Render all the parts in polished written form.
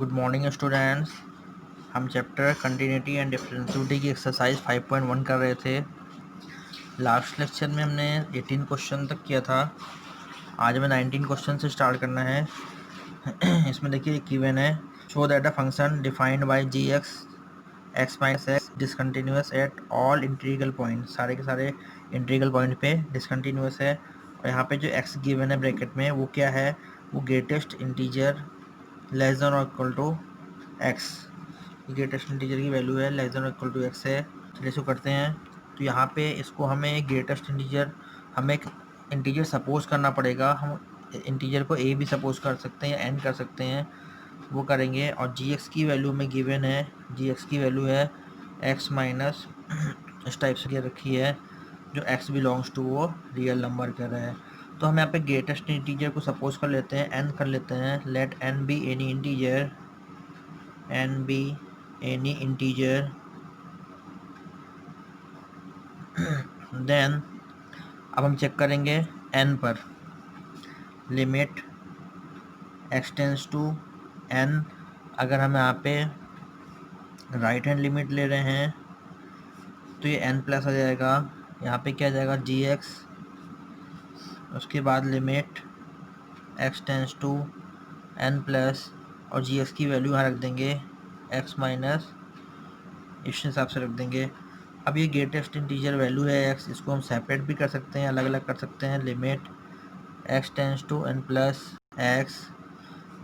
Good morning students. हम chapter continuity and डिफरेंशियलिटी की exercise 5.1 कर रहे थे। लास्ट लेक्चर में हमने 18 क्वेश्चन तक किया था। आज हमें 19 क्वेश्चन से स्टार्ट करना है। इसमें देखिए गिवन है, show that a function defined by G x minus x discontinuous at all integral point, सारे के सारे इंटीग्रल पॉइंट पे डिसकंटिन्यूअस है। और यहाँ पे जो एक्स गिवन है ब्रैकेट में वो क्या है, वो ग्रेटेस्ट इंटीजर लेस देन और equal to x. Greatest integer की वैल्यू है लेस देन और इक्वल टू एक्स है। चलिए इसको करते हैं। तो यहाँ पे इसको हमें ग्रेटेस्ट इंटीजर, हमें एक इंटीजर सपोज करना पड़ेगा। हम इंटीजर को ए भी सपोज कर सकते हैं या एन कर सकते हैं, वो करेंगे। और जी एक्स की वैल्यू में गिवन है, जी एक्स की वैल्यू है एक्स माइनस इस टाइप से रखी है, जो एक्स बिलोंग्स टू वो रियल नंबर कर रहा है। तो हम यहाँ पे ग्रेटेस्ट इंटीजर को सपोज कर लेते हैं, एन कर लेते हैं। Let n be any integer, n be any integer, then अब हम चेक करेंगे एन पर, limit x tends to n. अगर हम यहाँ पे राइट हैंड लिमिट ले रहे हैं तो ये एन प्लस आ जाएगा। यहाँ पे क्या आ जाएगा, जी एक्स, उसके बाद limit x tends to n plus, और जी एक्स की वैल्यू यहाँ रख देंगे एक्स माइनस, इस हिसाब से रख देंगे। अब ये ग्रेटेस्ट इंटीजर वैल्यू है एक्स, इसको हम सेपरेट भी कर सकते हैं, अलग अलग कर सकते हैं। Limit x tends to n plus x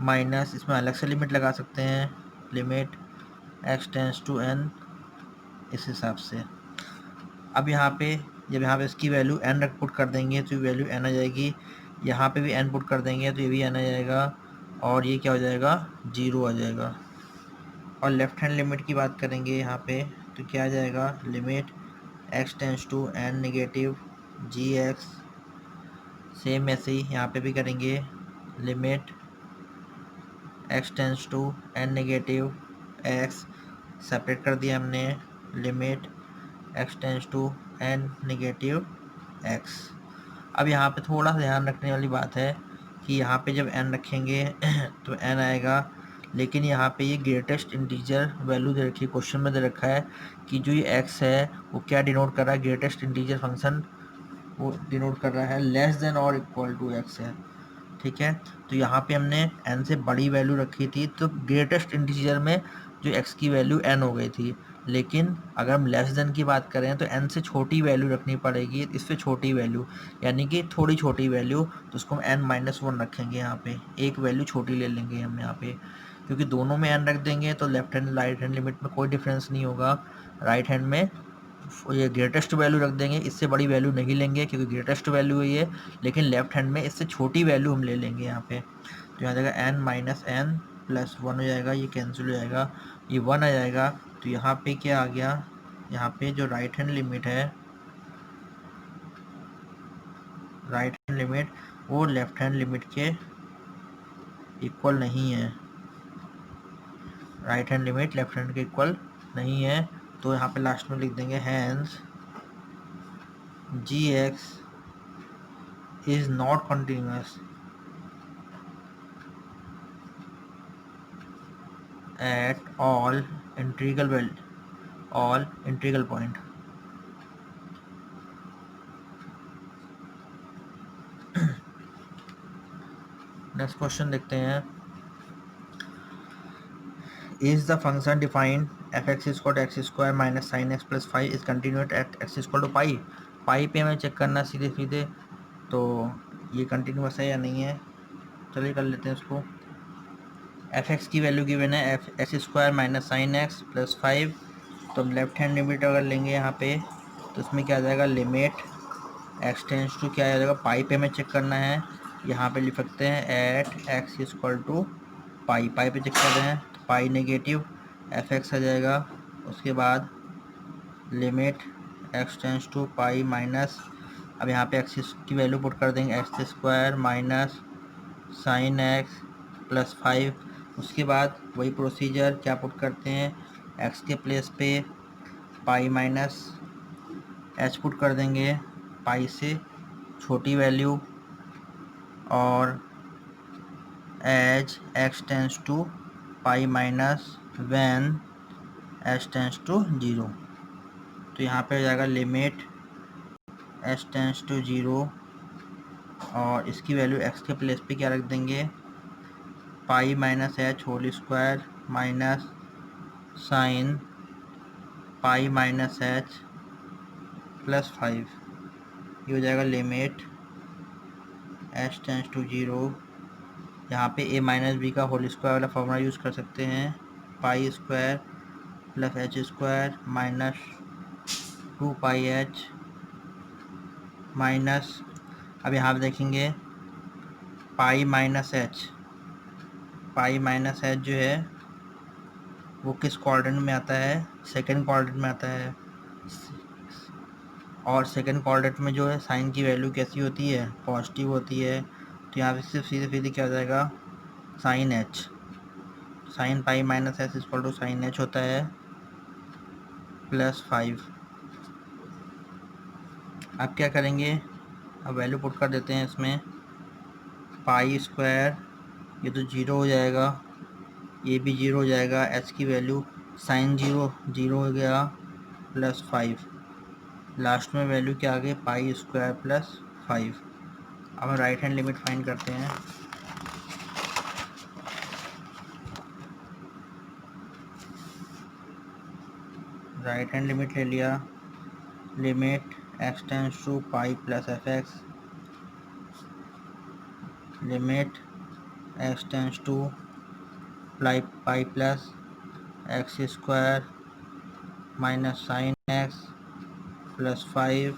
minus, इसमें अलग से लिमिट लगा सकते हैं, limit x tends to n, इस हिसाब से। अब यहाँ पे जब यहाँ पे इसकी वैल्यू एन पुट कर देंगे तो वैल्यू एन आ जाएगी। यहाँ पे भी एन पुट कर देंगे तो ये भी एन आ जाएगा, और ये क्या हो जाएगा, 0 आ जाएगा। और लेफ्ट हैंड लिमिट की बात करेंगे यहाँ पे तो क्या आ जाएगा, limit x tends to n negative g x, same ऐसे ही यहाँ पे भी करेंगे, limit x tends to n negative x, separate कर दिया हमने, limit x tends to n negative x. अब यहाँ पे थोड़ा सा ध्यान रखने वाली बात है कि यहाँ पे जब n रखेंगे तो n आएगा, लेकिन यहाँ पे ये ग्रेटेस्ट इंटीजर वैल्यू दे रखी है, क्वेश्चन में दे रखा है कि जो ये x है वो क्या डिनोट कर रहा है, ग्रेटेस्ट इंटीजर फंक्शन वो डिनोट कर रहा है लेस देन और इक्वल टू x है। ठीक है, तो यहाँ पे हमने n से बड़ी वैल्यू रखी थी, तो ग्रेटेस्ट इंटीजर में जो x की वैल्यू n हो गई थी। लेकिन अगर हम लेस देन की बात करें तो n से छोटी वैल्यू रखनी पड़ेगी, इससे छोटी वैल्यू यानी कि थोड़ी छोटी वैल्यू, तो उसको हम n-1 रखेंगे। यहाँ पे एक वैल्यू छोटी ले लेंगे हम यहाँ पे, क्योंकि दोनों में n रख देंगे तो left hand right hand limit में कोई डिफरेंस नहीं होगा। राइट हैंड में ये ग्रेटेस्ट वैल्यू रख देंगे, इससे बड़ी वैल्यू नहीं लेंगे क्योंकि ग्रेटेस्ट वैल्यू है ये, लेकिन लेफ्ट हैंड में इससे छोटी वैल्यू हम ले लेंगे यहाँ पे। तो यहाँ जाएगा n माइनस एन प्लस 1 हो जाएगा, ये कैंसिल हो जाएगा, ये 1 आ जाएगा। तो यहाँ पे क्या आ गया, यहाँ पे जो राइट हैंड लिमिट है, राइट हैंड लिमिट वो लेफ्ट हैंड लिमिट के इक्वल नहीं है, right hand limit left hand के इक्वल नहीं है। तो यहाँ पे लास्ट में लिख देंगे hence g x is not continuous at all integral point। Next question देखते हैं, is the function defined f x equal to x square minus sine x plus 5 is continuous at x equal to pi. Pi पे हमें check करना सीधे सीधे, तो ये continuous है या नहीं है। चलिए कर लेते हैं इसको। एफ एक्स की वैल्यू गिवन है f x square minus sine x plus 5, तो हम लेफ्ट हैंड लिमिट अगर लेंगे यहाँ पे तो इसमें क्या आ जाएगा, लिमिट एक्स टेंस टू क्या आ जाएगा, पाई पे हमें चेक करना है। यहाँ पे लिख सकते हैं at x equal to pi, pi पे चेक कर रहे हैं तो पाई नेगेटिव एफ एक्स आ जाएगा। उसके बाद limit x tends to pi minus, अब यहाँ पे एक्स की वैल्यू पुट कर देंगे x square minus sine x plus 5। उसके बाद वही प्रोसीजर, क्या पुट करते हैं, एक्स के प्लेस पे पाई माइनस एच पुट कर देंगे, पाई से छोटी वैल्यू, और as x tends to pi minus when h tends to 0। तो यहाँ पे हो जाएगा लिमिट एच टेंस टू 0 और इसकी वैल्यू एक्स के प्लेस पे क्या रख देंगे, pi minus h whole square minus sine pi minus h plus 5। ये हो जाएगा लिमिट एच टेंस टू 0। यहाँ पे ए माइनस बी का होल स्क्वायर वाला फॉर्मूला यूज़ कर सकते हैं, pi square plus H square minus 2 pi h minus, अब यहाँ पे देखेंगे पाई माइनस एच जो है वो किस क्वाड्रेंट में आता है, सेकंड क्वाड्रेंट में आता है। और सेकंड क्वाड्रेंट में जो है साइन की वैल्यू कैसी होती है, पॉजिटिव होती है। तो यहाँ पे सिर्फ सीधे क्या हो जाएगा, sine h, sine pi minus h equal to sine h होता है प्लस 5। अब क्या करेंगे, अब वैल्यू पुट कर देते हैं इसमें, पाई स्क्वायर ये तो 0 हो जाएगा, ये भी 0 हो जाएगा, एच की वैल्यू साइन 0 हो गया प्लस 5, लास्ट में वैल्यू क्या आ गई, पाई स्क्वायर प्लस 5। अब हम राइट हैंड लिमिट फाइंड करते हैं। राइट हैंड लिमिट ले लिया, limit x tends to pi plus f x, limit x tends to pi plus x square minus sine x plus 5।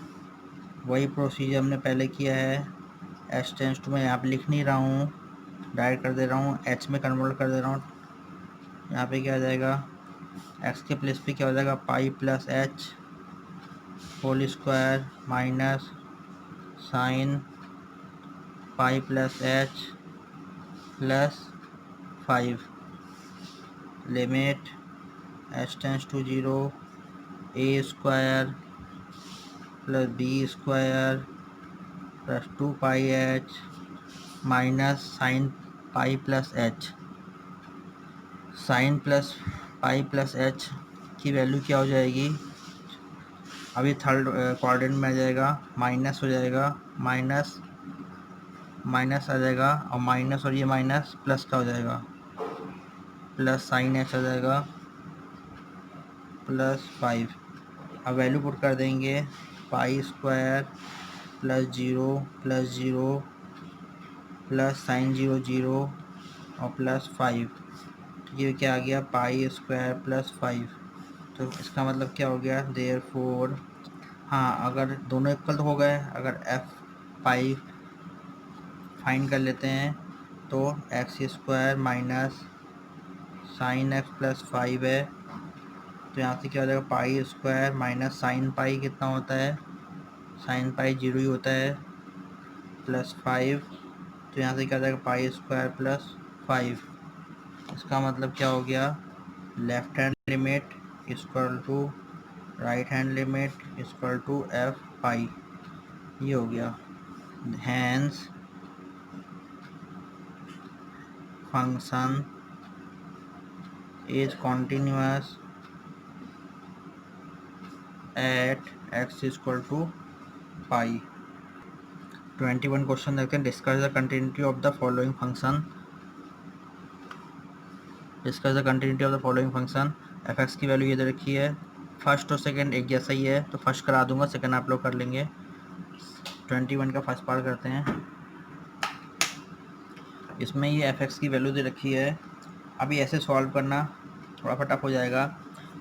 वही procedure हमने पहले किया है। एच टेंस टू मैं यहाँ पे लिख नहीं रहा हूँ, डायरेक्ट कर दे रहा हूँ, एच में कन्वर्ट कर दे रहा हूँ। यहाँ पे क्या आ जाएगा, एक्स के प्लेस पे क्या हो जाएगा, pi plus h whole square minus sine pi plus h plus 5, limit h tends to 0 a square plus b square plus 2 pi h minus sine pi plus h. Sine plus pi plus h की value क्या हो जाएगी, अभी third quadrant में आ जाएगा, minus हो जाएगा, minus आ जाएगा और माइनस और ये माइनस प्लस का हो जाएगा, प्लस साइन एच आ जाएगा प्लस 5। अब वैल्यू पुट कर देंगे, pi square plus 0 plus sign 0 और प्लस 5। ये क्या आ गया, पाई स्क्वायर प्लस 5। तो इसका मतलब क्या हो गया, देयरफॉर, हाँ अगर दोनों इक्वल तो हो गए, अगर एफ पाई फाइंड कर लेते हैं तो x square minus sine x plus 5 है। तो यहाँ से क्या हो जाएगा, पाई स्क्वायर माइनस साइन पाई कितना होता है, साइन पाई 0 ही होता है प्लस 5। तो यहाँ से क्या हो जाएगा, पाई स्क्वायर प्लस 5। इसका मतलब क्या हो गया, left hand limit equal to right hand limit equal to f pi, ये हो गया। Hence function is continuous at x equal to pi. 21 question देखते हैं, discuss the continuity of the following function. Discuss the continuity of the following function. F x की value ये दे रखी है, फर्स्ट और सेकंड एक जैसा ही है, तो फर्स्ट करा दूंगा, सेकंड आप लोग कर लेंगे। 21 का फर्स्ट पार्ट करते हैं। इसमें ये एफ एक्स की वैल्यू दे रखी है, अभी ऐसे सॉल्व करना थोड़ा सा टफ हो जाएगा,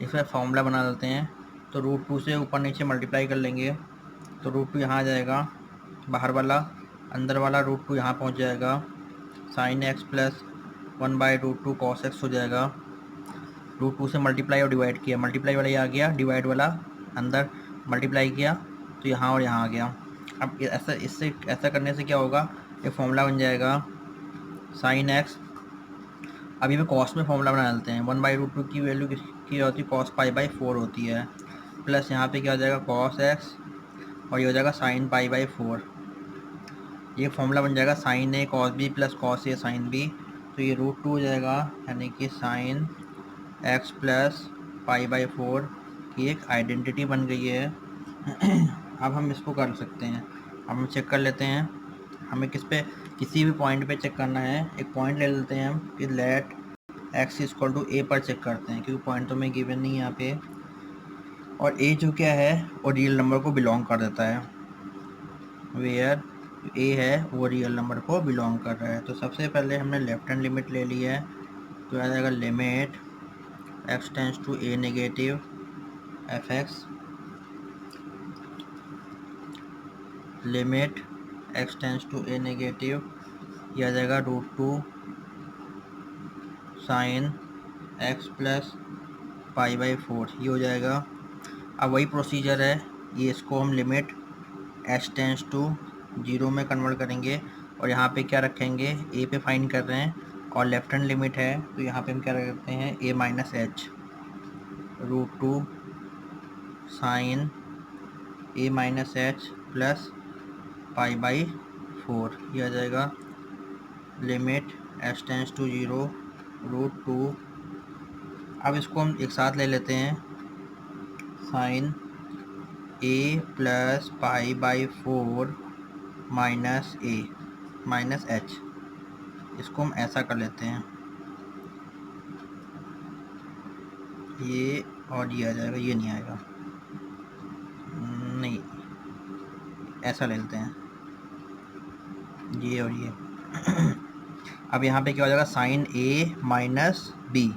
इसमें फॉर्मूला बना देते हैं। तो √2 से ऊपर नीचे मल्टीप्लाई कर लेंगे, तो √2 यहाँ आ जाएगा, बाहर वाला अंदर वाला √2 यहाँ पहुँच जाएगा, sign x plus 1/√2 cos x हो जाएगा। √2 से मल्टीप्लाई और डिवाइड किया, मल्टीप्लाई वाला ये आ गया, डिवाइड वाला अंदर मल्टीप्लाई किया तो यहाँ और यहाँ आ गया। अब ऐसा करने से क्या होगा, ये फॉर्मूला बन जाएगा साइन एक्स, अभी में कॉस में फॉर्मूला बना लेते हैं, 1/√2 की वैल्यू किसकी होती है, कॉस पाई/4 होती है, प्लस यहाँ पे क्या हो जाएगा, कॉस एक्स और ये हो जाएगा साइन पाई/4। ये फॉर्मूला बन जाएगा sign a cos b plus cos a sine B. तो ये रूट 2 हो जाएगा, यानी कि sign x plus pi by 4 की एक आइडेंटिटी बन गई है। अब हम इसको कर सकते हैं, अब हम चेक कर लेते हैं। हमें किसी भी पॉइंट पे चेक करना है। एक पॉइंट ले लेते हैं हम कि लेट एक्स इक्वल टू ए पर चेक करते हैं, क्योंकि पॉइंट तो हमें गिवन नहीं है यहाँ पे। और ए जो क्या है वो रियल नंबर को बिलोंग कर देता है, वेयर ए है वो रियल नंबर को बिलोंग कर रहा है। तो सबसे पहले हमने लेफ्ट हैंड लिमिट ले ली है, तो आ जाएगा limit x tends to a negative f x, limit x tends to a negative, यह आ जाएगा root 2 sine x plus pi by 4, ये हो जाएगा। अब वही प्रोसीजर है, ये इसको हम लिमिट एच टेंस टू 0 में कन्वर्ट करेंगे, और यहाँ पे क्या रखेंगे, ए पे फाइंड कर रहे हैं और लेफ्ट हैंड लिमिट है, तो यहाँ पे हम क्या रखते हैं a minus h root 2 sine a minus h plus pi by 4, ये आ जाएगा limit h tends to 0 root 2। अब इसको हम एक साथ ले लेते हैं, sine a plus pi by 4 minus a minus h, इसको हम ऐसा कर लेते हैं, ये और ये आ जाएगा, ये नहीं आएगा, नहीं ऐसा ले लेते हैं, ये और ये। अब यहाँ पे क्या हो जाएगा, sign a minus B,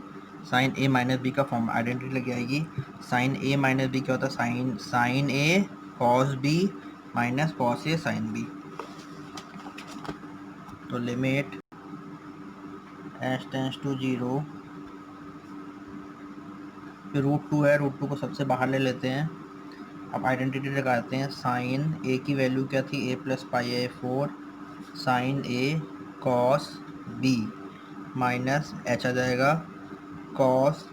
sine a minus B का फॉर्म आइडेंटिटी लग जाएगी। साइन ए माइनस बी क्या होता है, sign a cos b minus cos a sine B. तो लिमिट एच टेंस टू 0, फिर रूट 2 है, रूट 2 को सबसे बाहर ले लेते हैं। अब आइडेंटिटी लगाते हैं, साइन ए की वैल्यू क्या थी, a plus pi a 4 sine a cos b minus h आ जाएगा cos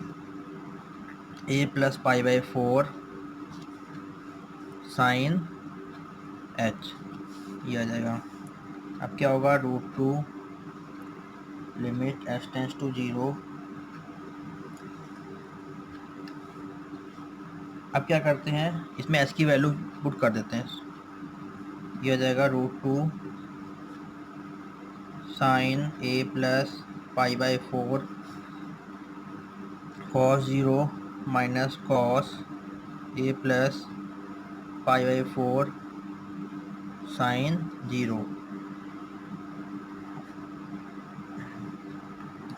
a plus pi by 4 sine h, ये आ जाएगा। अब क्या होगा, root 2 limit h tends to 0। अब क्या करते हैं, इसमें एच की वैल्यू पुट कर देते हैं, ये आ जाएगा root 2 sine a plus pi by 4 cos 0 minus cos a plus pi by 4 sine 0,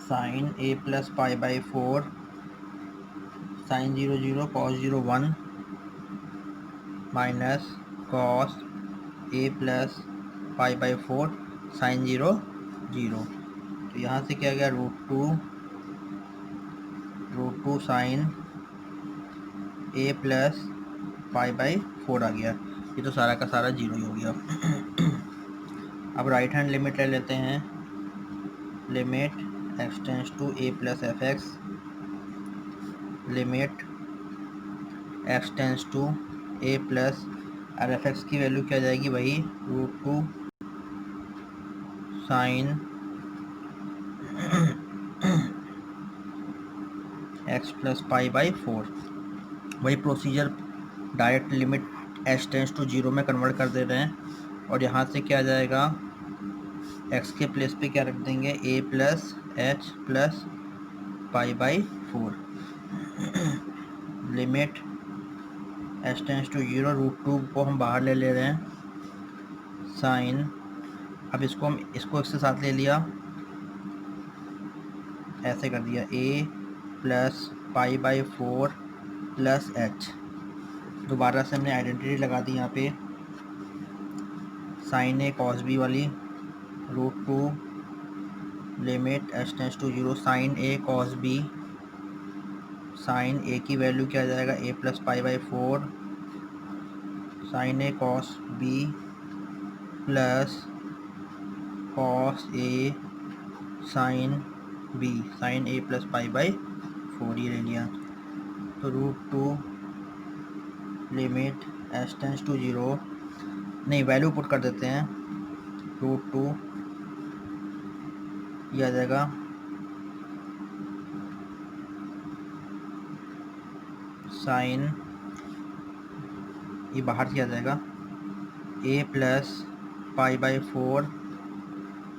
sine a plus pi by 4 sine 0 0 cos 0 1 minus cos a plus pi by 4 sine 0 0। तो यहाँ से क्या गया, root two sine a plus pi by 4 आ गया, ये तो सारा का सारा 0 ही हो गया। अब राइट हैंड लिमिट ले लेते हैं, limit x tends to a plus f x, limit x tends to a plus, और एफ एक्स की वैल्यू क्या जाएगी, वही root 2 sine x plus pi by 4। वही procedure, direct limit h tends to 0 में कन्वर्ट कर दे रहे हैं, और यहाँ से क्या आ जाएगा, एक्स के प्लेस पे क्या रख देंगे, a plus h plus pi by 4, limit h tends to 0, root 2 को हम बाहर ले रहे हैं, साइन, अब इसको इसके साथ ले लिया, ऐसे कर दिया, a plus pi by 4 plus h, दोबारा से हमने आइडेंटिटी लगा दी यहाँ पे, साइन ए कॉस बी वाली, root 2 limit h tends to 0 sine a cos b, sine a की वैल्यू क्या आ जाएगा, a plus pi by 4 sine a cos b plus cos a sine b, sine a plus pi by 4, ये ले लिया। तो root 2 limit h tends to 0, नहीं value put कर देते हैं, रूट 2 ये आ जाएगा साइन, ये बाहर से आ जाएगा a plus pi by 4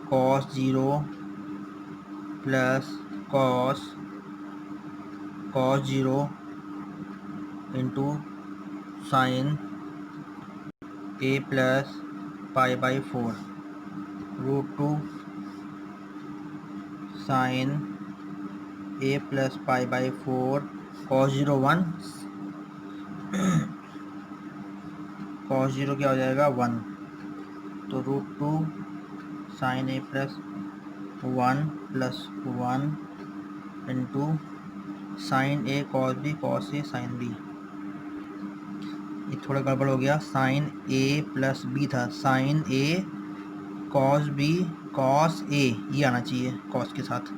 cos 0 plus cos 0 into sine a plus pi by 4 √2 sine a plus pi by 4 cos 0 1, cos 0 क्या हो जाएगा 1, तो √2 sine a plus 1 plus 1 into sine a cos b cos a sine b। ये थोड़ा गड़बड़ हो गया, sine a plus b था, sine a cos b cos a, ये आना चाहिए कॉस के साथ,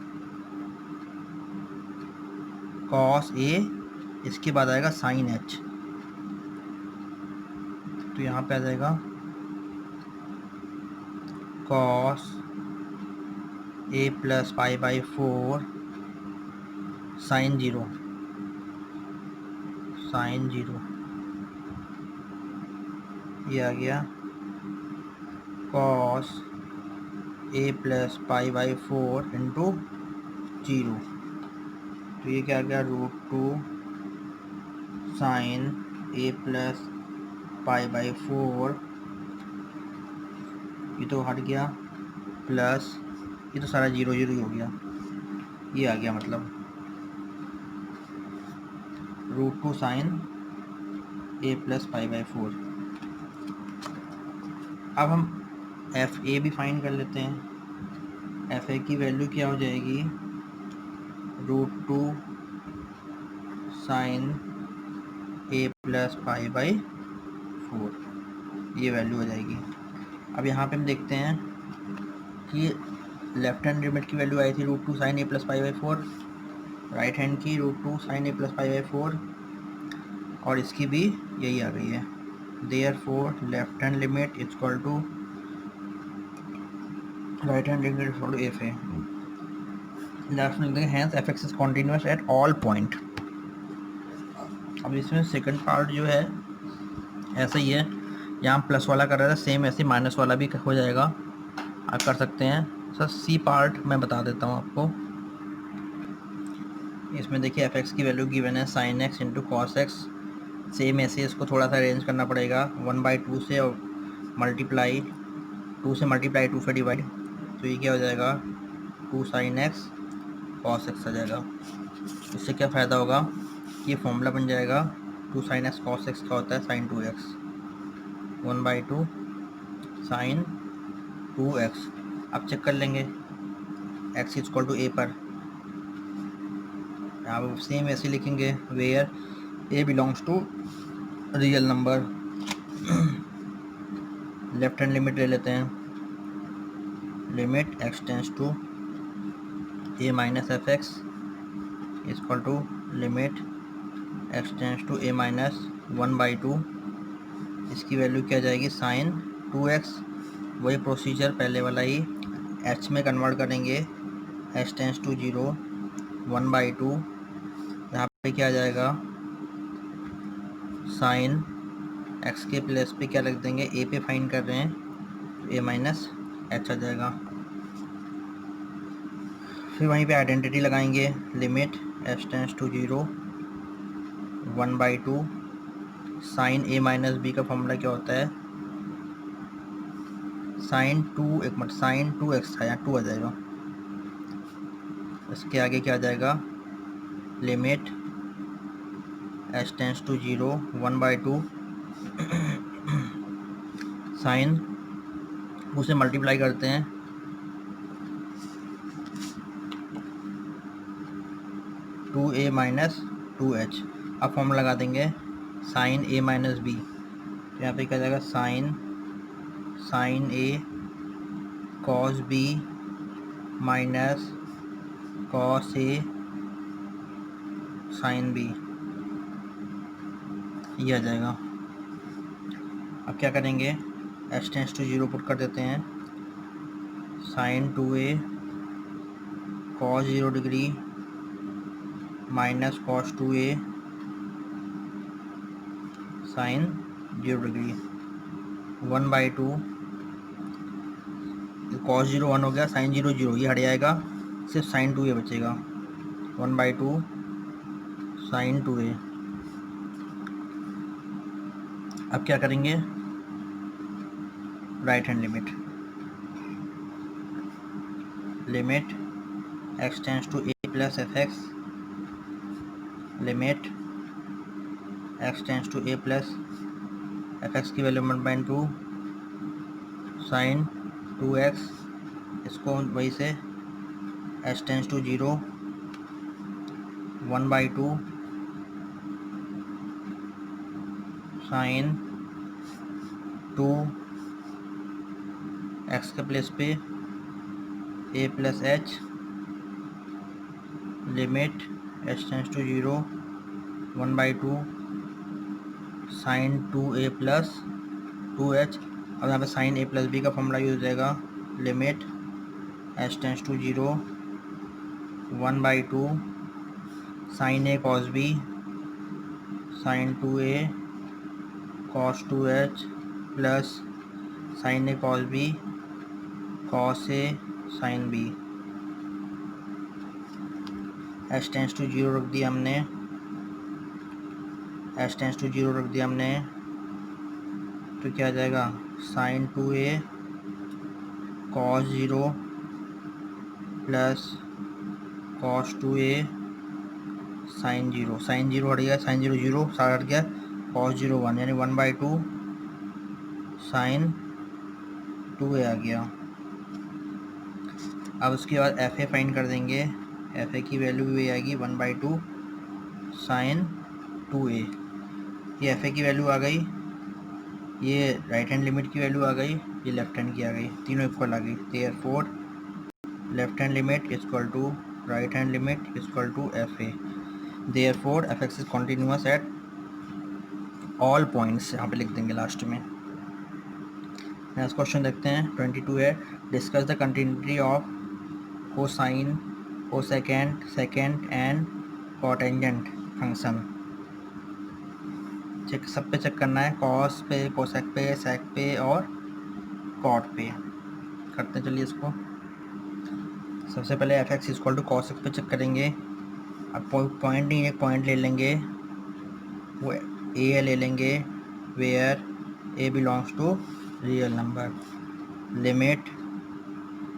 कॉस a, इसके बाद आएगा साइन h, तो यहाँ पे आ जाएगा cos a plus pi by 4 sine 0, sine 0, ये आ गया cos a plus pi by 4 into 0, तो ये क्या आ गया √2 sine a plus pi by 4, ये तो हट गया, प्लस ये तो सारा 0 0 ही हो गया, ये आ गया मतलब √2 sine a plus pi by 4। अब हम एफ ए भी फाइंड कर लेते हैं। एफ ए की वैल्यू क्या हो जाएगी √2 sine a plus pi by 4, ये वैल्यू हो जाएगी। अब यहाँ पे हम देखते हैं कि लेफ्ट हैंड लिमिट की वैल्यू आई थी √2 sine a plus pi by 4, right hand की √2 sine a plus pi by 4, और इसकी भी यही आ गई है। Therefore left hand limit is equal to right hand limit is equal to f a. Last में लिख देंगे hence f x is continuous at all point. अब इसमें सेकंड पार्ट जो है ऐसा ही है, यहाँ प्लस वाला कर रहा था, सेम ऐसे माइनस वाला भी हो जाएगा, आप कर सकते हैं। सर सी पार्ट मैं बता देता हूँ आपको। इसमें देखिए एफ एक्स की वैल्यू गिवन है sine x into cos x, same ऐसे इसको थोड़ा सा अरेंज करना पड़ेगा 1/2 से और मल्टीप्लाई 2 से मल्टीप्लाई 2 से डिवाइड, तो ये क्या हो जाएगा 2 साइन एक्स कॉस एक्स आ जाएगा। इससे क्या फ़ायदा होगा, ये फॉर्मूला बन जाएगा 2 साइन एक्स कॉस एक्स का होता है साइन 2x, 1/2 साइन 2x। अब चेक कर लेंगे x is equal to a पर, आप सेम ऐसे लिखेंगे where a belongs to real number. Left hand limit ले लेते हैं, limit x tends to a minus f x is equal to limit x tends to a minus 1/2, इसकी value क्या जाएगी साइन 2x, वही प्रोसीजर पहले वाला ही, h में कन्वर्ट करेंगे, h टेंस टू 0 1/2, यहाँ पे क्या आ जाएगा साइन x के प्लेस पे क्या रख देंगे, a पे फाइंड कर रहे हैं तो a माइनस h आ जाएगा। फिर वहीं पे आइडेंटिटी लगाएंगे, limit h tends to 0 1/2 sine a minus b का फॉर्मूला क्या होता है साइन 2, एक मिनट साइन 2x था, यहाँ 2 आ जाएगा, इसके आगे क्या आ जाएगा limit h tends to 0 1/2 sine उसे मल्टीप्लाई करते हैं 2a माइनस 2h। अब फॉर्मूला लगा देंगे साइन a माइनस b, तो यहाँ पे क्या जाएगा sine a cos b minus cos a sine b, ये आ जाएगा। अब क्या करेंगे h टेंस टू 0 पुट कर देते हैं, sine 2a cos 0 degree minus cos 2a sin 0 degree 1/2 cos 0 1 हो गया, sin 0 0, ये हट जाएगा, सिर्फ sin 2a बचेगा 1/2 sin 2a। अब क्या करेंगे, right hand limit x tends to a plus f x, limit x tends to a plus f x की वैल्यू 1/2 साइन 2x, इसको वही से h tends to 0 1/2 sine 2 x के प्लेस पे a plus h, limit h tends to 0 1/2 sine 2a plus 2h। अब यहाँ पे sine a plus b का फॉर्मूला यूज हो जाएगा, limit h tends to 0 1/2 sine a cos b sine 2a cos 2h plus sine a cos b cos a sine b। h tends to 0 रख दिया हमने, h tends to 0 रख दिया हमने, तो क्या आ जाएगा sine 2a cos 0 plus cos 2a sine 0, sine 0 हट गया, साइन 0 0 सारा हट गया, cos 0 1 यानी 1/2 साइन 2a आ गया। अब उसके बाद एफ ए फाइंड कर देंगे, एफ ए की वैल्यू भी आएगी 1/2 साइन 2a। ये एफ ए की वैल्यू आ गई, ये राइट हैंड लिमिट की वैल्यू आ गई, ये लेफ्ट हैंड की आ गई, तीनों इक्वल आ गई। Therefore left hand limit equal to right hand limit equal to f a. Therefore f x is continuous at all points, यहाँ पे लिख देंगे लास्ट में। नेक्स्ट क्वेश्चन देखते हैं 22 है, discuss the continuity of cosine, cosecant, secant and cotangent function. Check सब पे चेक करना है, कॉस पे, कोसेक पे, सेक पे और कॉट पे। करते चलिए इसको। सबसे पहले f x equal to cosec पे चेक करेंगे। अब पॉइंट नहीं, एक पॉइंट ले लेंगे, वो ए ले लेंगे, where a belongs to real number, limit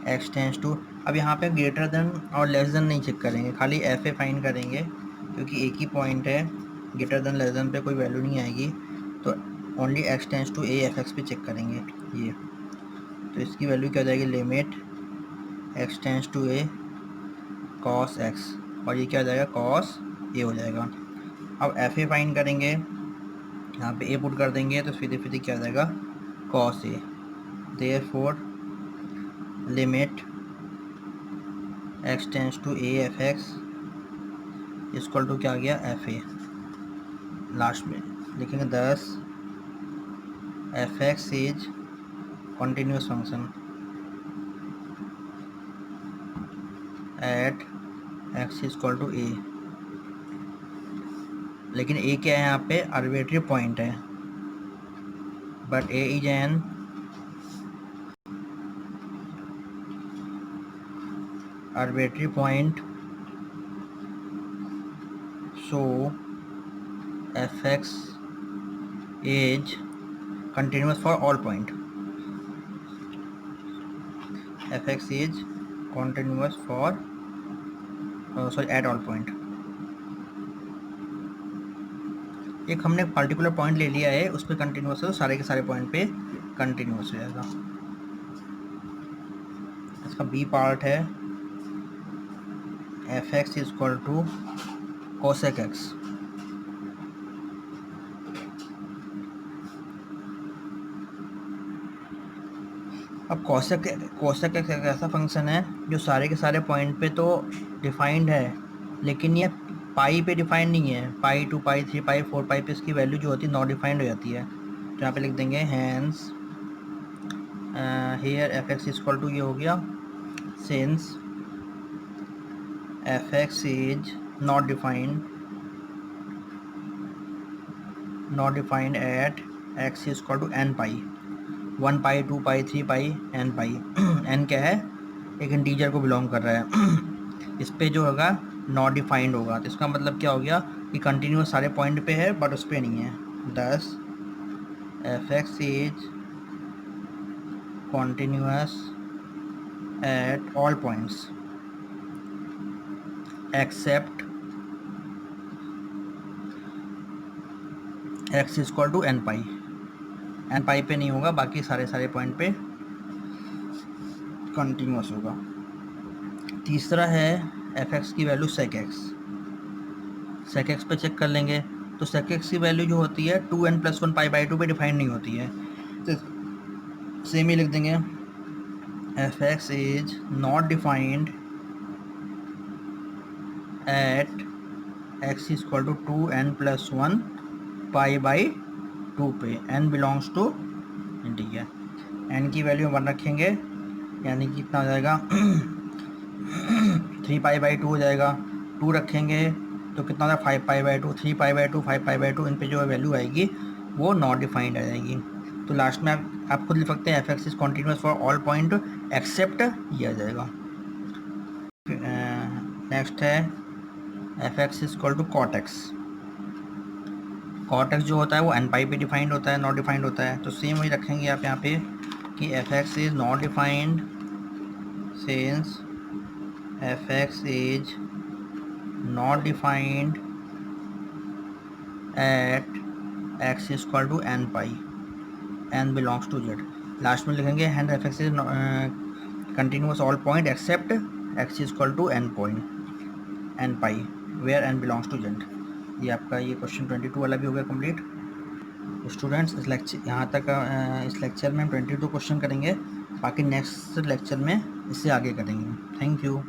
x tends to. अब यहाँ पे ग्रेटर देन और लेस देन नहीं चेक करेंगे, खाली एफ ए फाइंड करेंगे, क्योंकि एक ही पॉइंट है, ग्रेटर देन लेस देन पे कोई वैल्यू नहीं आएगी, तो only x tends to a f x पे चेक करेंगे ये। तो इसकी वैल्यू क्या हो जाएगी, limit x tends to a cos x, और ये क्या हो जाएगा कॉस ए हो जाएगा। अब एफ ए फाइंड करेंगे, यहाँ पे ए पुट कर देंगे, तो सीधे सीधे क्या हो जाएगा cos a. Therefore limit x tends to a f x equal to क्या आ गया एफ ए। लास्ट में लिखेंगे 10 f x is continuous function at x equal to a. लेकिन ए क्या है, यहाँ पे आर्बिट्री पॉइंट है, but a is an arbitrary point, so fx is continuous for all point, fx is continuous for at all point। एक हमने particular point ले लिया है, उस पर कंटिन्यूस है, तो सारे के सारे पॉइंट पे कंटिन्यूस हो जाएगा। इसका बी पार्ट है f x is equal to cosec x. अब कोसेक एक्स एक ऐसा फंक्शन है जो सारे के सारे पॉइंट पे तो डिफाइंड है, लेकिन ये पाई पे डिफाइंड नहीं है, पाई 2 पाई 3 पाई 4 पाई पे इसकी वैल्यू जो होती है नॉट डिफाइंड हो जाती है। तो यहाँ पे लिख देंगे hence here f x equal to ये हो गया since f x is not defined at x is equal to n pi, 1 pi 2 pi 3 pi n pi. N क्या है, एक इंटीजर को बिलोंग कर रहा है। इस पे जो होगा नॉट डिफाइंड होगा, तो इसका मतलब क्या हो गया कि कंटिन्यूस सारे पॉइंट पे है बट उस पर नहीं है। दस f x is continuous at all points except x is equal to n pi. N pi पे नहीं होगा, बाकी सारे पॉइंट पे कंटिन्यूस होगा। तीसरा है एफ एक्स की वैल्यू सेक एक्स पे चेक कर लेंगे। तो सेक एक्स की वैल्यू जो होती है 2n+1 पाई बाई 2 पे डिफाइन नहीं होती है, तो सेम ही लिख देंगे f x is not defined at x is equal to 2n+1 pi by 2 पे, n belongs to integer. n की वैल्यू 1 रखेंगे, यानी कि कितना हो जाएगा 3 पाई बाई 2 हो जाएगा। 2 रखेंगे तो कितना हो जाएगा 5 पाई by 2, 3 pi by 2, 5 pi by 2, इन पे जो वैल्यू आएगी वो नॉट डिफाइंड आ जाएगी। तो लास्ट में आप खुद लिख सकते हैं f x is continuous for all point except, ये आ जाएगा। नेक्स्ट है f x is equal to cot x. Cot x जो होता है वो एन पाई पे डिफाइंड होता है, नॉट डिफाइंड होता है। तो सेम वही रखेंगे आप यहाँ पे कि F x is not defined since f(x) is not defined at x is equal to n pi, n belongs to z। Last में लिखेंगे and f(x) is continuous all point except x is equal to n point n pi where n belongs to z। ये आपका ये question 22 वाला भी हो गया complete. Students इस लेक्चर यहाँ तक इस लेक्चर में हम 22 क्वेश्चन करेंगे, बाकी नेक्स्ट लेक्चर में इससे आगे करेंगे। Thank you.